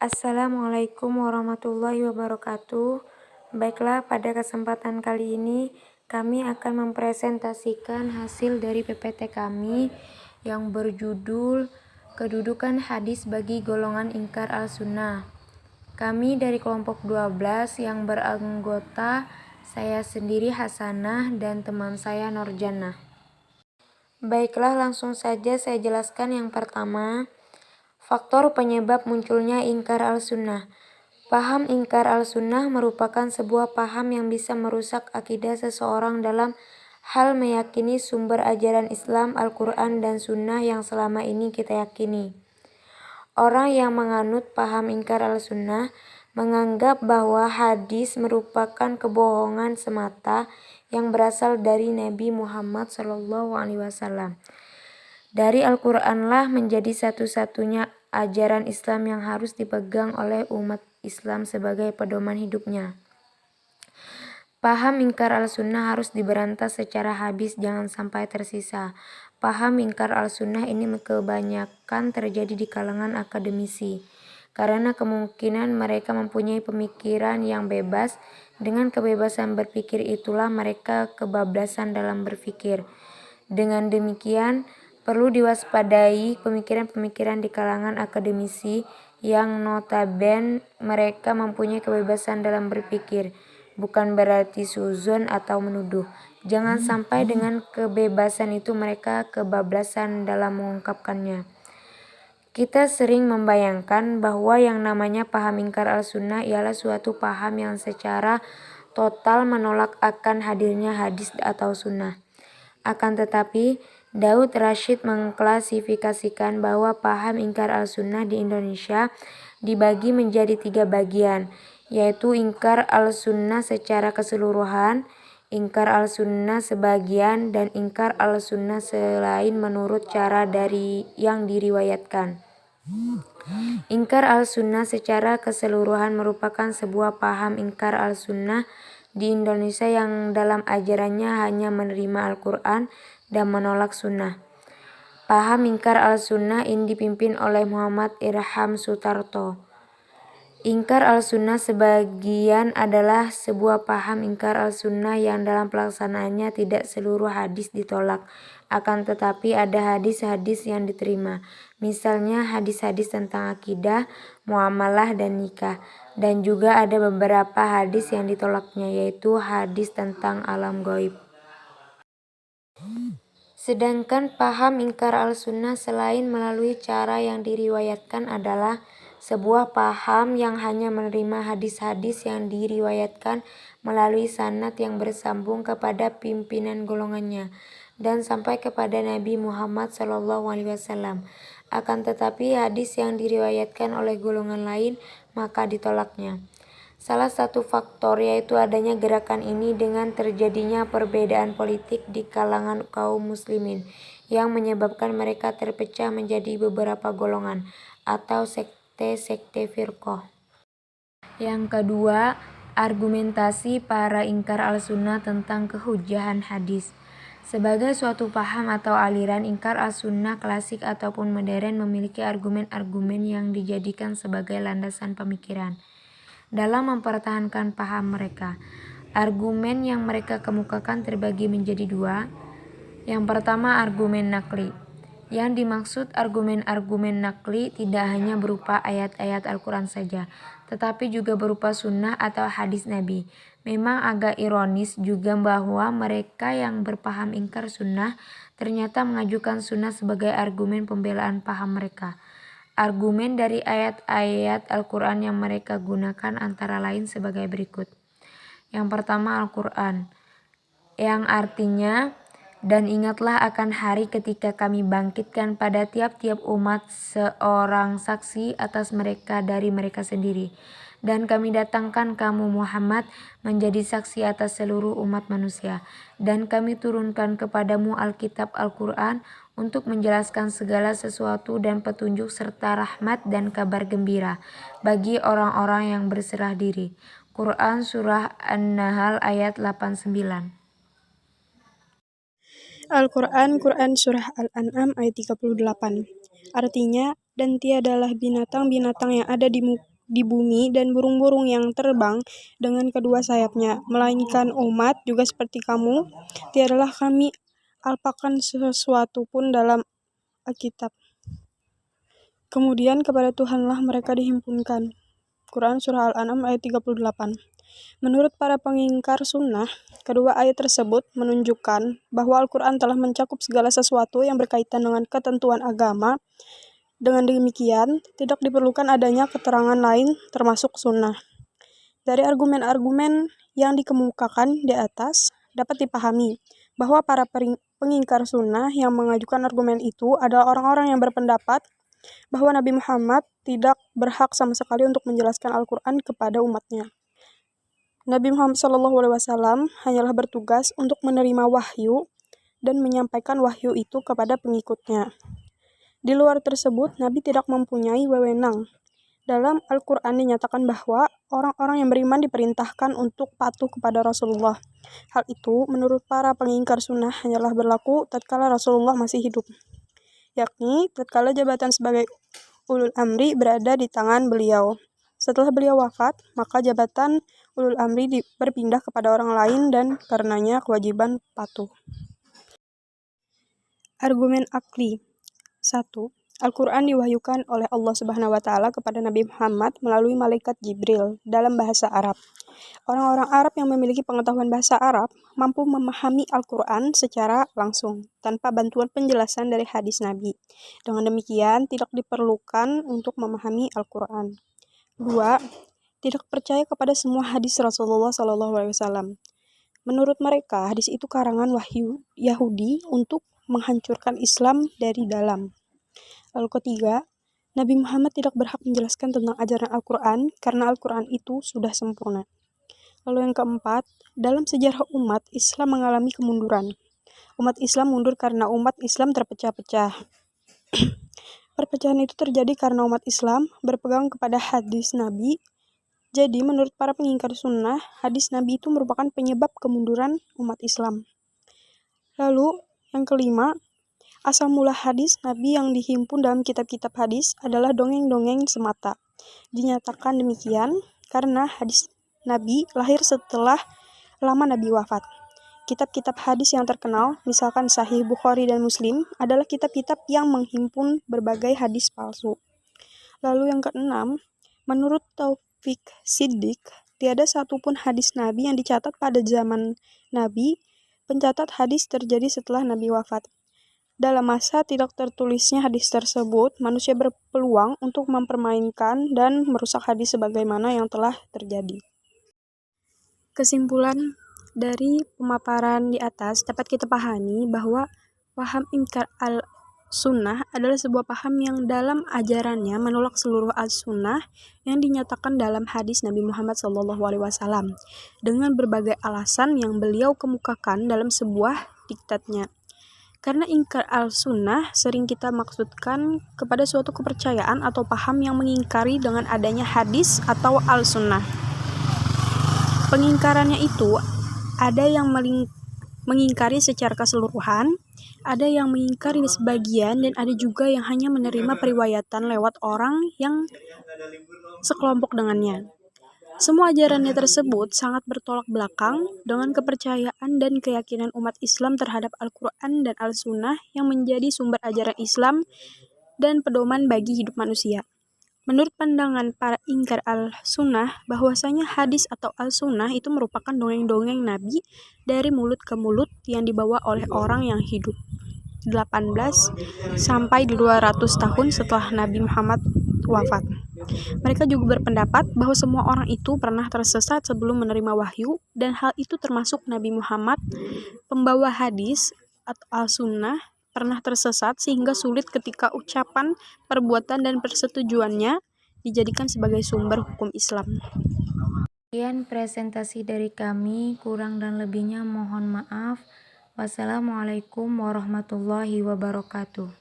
Assalamualaikum warahmatullahi wabarakatuh. Baiklah, pada kesempatan kali ini kami akan mempresentasikan hasil dari PPT kami yang berjudul Kedudukan Hadis bagi Golongan Ingkar al-Sunnah. Kami dari kelompok 12 yang beranggota saya sendiri Hasanah dan teman saya Norjannah. Baiklah, langsung saja saya jelaskan. Yang pertama, faktor penyebab munculnya ingkar al-sunnah. Paham ingkar al-sunnah merupakan sebuah paham yang bisa merusak akidah seseorang dalam hal meyakini sumber ajaran Islam, Al-Quran, dan Sunnah yang selama ini kita yakini. Orang yang menganut paham ingkar al-sunnah menganggap bahwa hadis merupakan kebohongan semata yang berasal dari Nabi Muhammad SAW. Dari Al-Quranlah menjadi satu-satunya ajaran Islam yang harus dipegang oleh umat Islam sebagai pedoman hidupnya. Paham ingkar al-sunnah harus diberantas secara habis, jangan sampai tersisa. Paham ingkar al-sunnah ini kebanyakan terjadi di kalangan akademisi, karena kemungkinan mereka mempunyai pemikiran yang bebas. Dengan kebebasan berpikir itulah mereka kebablasan dalam berpikir. Dengan demikian, perlu diwaspadai pemikiran-pemikiran di kalangan akademisi yang notabene mereka mempunyai kebebasan dalam berpikir, bukan berarti suzon atau menuduh. Jangan sampai dengan kebebasan itu mereka kebablasan dalam mengungkapkannya. Kita sering membayangkan bahwa yang namanya paham ingkar al-sunnah ialah suatu paham yang secara total menolak akan hadirnya hadis atau sunnah. Akan tetapi, Daud Rashid mengklasifikasikan bahwa paham ingkar al-sunnah di Indonesia dibagi menjadi 3 bagian, yaitu ingkar al-sunnah secara keseluruhan, ingkar al-sunnah sebagian, dan ingkar al-sunnah selain menurut cara dari yang diriwayatkan. Ingkar al-sunnah secara keseluruhan merupakan sebuah paham ingkar al-sunnah di Indonesia yang dalam ajarannya hanya menerima Al-Quran dan menolak sunnah. Paham ingkar al-sunnah ini dipimpin oleh Muhammad Irham Sutarto. Ingkar al-sunnah sebagian adalah sebuah paham ingkar al-sunnah yang dalam pelaksanaannya tidak seluruh hadis ditolak, akan tetapi ada hadis-hadis yang diterima. Misalnya hadis-hadis tentang akidah, muamalah, dan nikah. Dan juga ada beberapa hadis yang ditolaknya, yaitu hadis tentang alam gaib. Sedangkan paham ingkar al-sunnah selain melalui cara yang diriwayatkan adalah sebuah paham yang hanya menerima hadis-hadis yang diriwayatkan melalui sanad yang bersambung kepada pimpinan golongannya dan sampai kepada Nabi Muhammad SAW. Akan tetapi hadis yang diriwayatkan oleh golongan lain maka ditolaknya. Salah satu faktor yaitu adanya gerakan ini dengan terjadinya perbedaan politik di kalangan kaum muslimin yang menyebabkan mereka terpecah menjadi beberapa golongan atau sekte firqah. Yang kedua, argumentasi para ingkar al-sunnah tentang kehujahan hadis. Sebagai suatu paham atau aliran, ingkar al-sunnah klasik ataupun modern memiliki argumen-argumen yang dijadikan sebagai landasan pemikiran dalam mempertahankan paham mereka. Argumen yang mereka kemukakan terbagi menjadi 2. Yang pertama, argumen nakli. Yang dimaksud argumen-argumen nakli tidak hanya berupa ayat-ayat Al-Quran saja, tetapi juga berupa sunnah atau hadis Nabi. Memang agak ironis juga bahwa mereka yang berpaham ingkar sunnah ternyata mengajukan sunnah sebagai argumen pembelaan paham mereka. Argumen dari ayat-ayat Al-Quran yang mereka gunakan antara lain sebagai berikut. Yang pertama, Al-Quran, yang artinya, dan ingatlah akan hari ketika kami bangkitkan pada tiap-tiap umat seorang saksi atas mereka dari mereka sendiri. Dan kami datangkan kamu Muhammad menjadi saksi atas seluruh umat manusia. Dan kami turunkan kepadamu Alkitab Al-Quran untuk menjelaskan segala sesuatu dan petunjuk serta rahmat dan kabar gembira bagi orang-orang yang berserah diri. Quran Surah An-Nahl ayat 89. Al-Quran, Quran Surah Al-An'am ayat 38. Artinya, dan tiadalah binatang-binatang yang ada di di bumi dan burung-burung yang terbang dengan kedua sayapnya, melainkan umat juga seperti kamu, tiadalah kami alpakan sesuatu pun dalam Alkitab. Kemudian kepada Tuhanlah mereka dihimpunkan. Quran Surah Al-An'am ayat 38. Menurut para pengingkar sunnah, kedua ayat tersebut menunjukkan bahwa Al-Quran telah mencakup segala sesuatu yang berkaitan dengan ketentuan agama. Dengan demikian, tidak diperlukan adanya keterangan lain termasuk sunnah. Dari argumen-argumen yang dikemukakan di atas, dapat dipahami bahwa para pengingkar sunnah yang mengajukan argumen itu adalah orang-orang yang berpendapat bahwa Nabi Muhammad tidak berhak sama sekali untuk menjelaskan Al-Quran kepada umatnya. Nabi Muhammad SAW hanyalah bertugas untuk menerima wahyu dan menyampaikan wahyu itu kepada pengikutnya. Di luar tersebut, Nabi tidak mempunyai wewenang. Dalam Al-Quran dinyatakan bahwa orang-orang yang beriman diperintahkan untuk patuh kepada Rasulullah. Hal itu menurut para pengingkar sunnah hanyalah berlaku tatkala Rasulullah masih hidup, yakni tatkala jabatan sebagai ulul amri berada di tangan beliau. Setelah beliau wafat, maka jabatan ulul amri berpindah kepada orang lain dan karenanya kewajiban patuh. Argumen akli. 1. Al-Quran diwahyukan oleh Allah Subhanahu wa Ta'ala kepada Nabi Muhammad melalui malaikat Jibril dalam bahasa Arab. Orang-orang Arab yang memiliki pengetahuan bahasa Arab mampu memahami Al-Quran secara langsung, tanpa bantuan penjelasan dari hadis Nabi. Dengan demikian, tidak diperlukan untuk memahami Al-Quran. 2. Tidak percaya kepada semua hadis Rasulullah SAW. Menurut mereka, hadis itu karangan wahyu Yahudi untuk menghancurkan Islam dari dalam. Lalu ketiga, Nabi Muhammad tidak berhak menjelaskan tentang ajaran Al-Quran karena Al-Quran itu sudah sempurna. Lalu yang keempat, dalam sejarah umat Islam mengalami kemunduran. Umat Islam mundur karena umat Islam terpecah-pecah. Perpecahan itu terjadi karena umat Islam berpegang kepada hadis Nabi. Jadi menurut para pengingkar sunnah, hadis Nabi itu merupakan penyebab kemunduran umat Islam. Lalu yang kelima, asal mula hadis Nabi yang dihimpun dalam kitab-kitab hadis adalah dongeng-dongeng semata. Dinyatakan demikian karena hadis Nabi lahir setelah lama Nabi wafat. Kitab-kitab hadis yang terkenal, misalkan Sahih Bukhari dan Muslim, adalah kitab-kitab yang menghimpun berbagai hadis palsu. Lalu yang keenam, menurut Taufik Siddiq, tiada satupun hadis Nabi yang dicatat pada zaman Nabi. Pencatat hadis terjadi setelah Nabi wafat. Dalam masa tidak tertulisnya hadis tersebut, manusia berpeluang untuk mempermainkan dan merusak hadis sebagaimana yang telah terjadi. Kesimpulan dari pemaparan di atas dapat kita pahami bahwa paham ingkar al-sunnah adalah sebuah paham yang dalam ajarannya menolak seluruh al-sunnah yang dinyatakan dalam hadis Nabi Muhammad SAW dengan berbagai alasan yang beliau kemukakan dalam sebuah diktatnya. Karena ingkar al-sunnah sering kita maksudkan kepada suatu kepercayaan atau paham yang mengingkari dengan adanya hadis atau al-sunnah. Pengingkarannya itu ada yang mengingkari secara keseluruhan, ada yang mengingkari sebagian, dan ada juga yang hanya menerima periwayatan lewat orang yang sekelompok dengannya. Semua ajarannya tersebut sangat bertolak belakang dengan kepercayaan dan keyakinan umat Islam terhadap Al-Quran dan Al-Sunnah yang menjadi sumber ajaran Islam dan pedoman bagi hidup manusia. Menurut pandangan para ingkar al-sunnah, bahwasanya hadis atau al-sunnah itu merupakan dongeng-dongeng Nabi dari mulut ke mulut yang dibawa oleh orang yang hidup 18 sampai 200 tahun setelah Nabi Muhammad wafat. Mereka juga berpendapat bahwa semua orang itu pernah tersesat sebelum menerima wahyu, dan hal itu termasuk Nabi Muhammad, pembawa hadis atau al-sunnah, pernah tersesat sehingga sulit ketika ucapan, perbuatan, dan persetujuannya dijadikan sebagai sumber hukum Islam. Sekian presentasi dari kami, kurang dan lebihnya mohon maaf. Wassalamualaikum warahmatullahi wabarakatuh.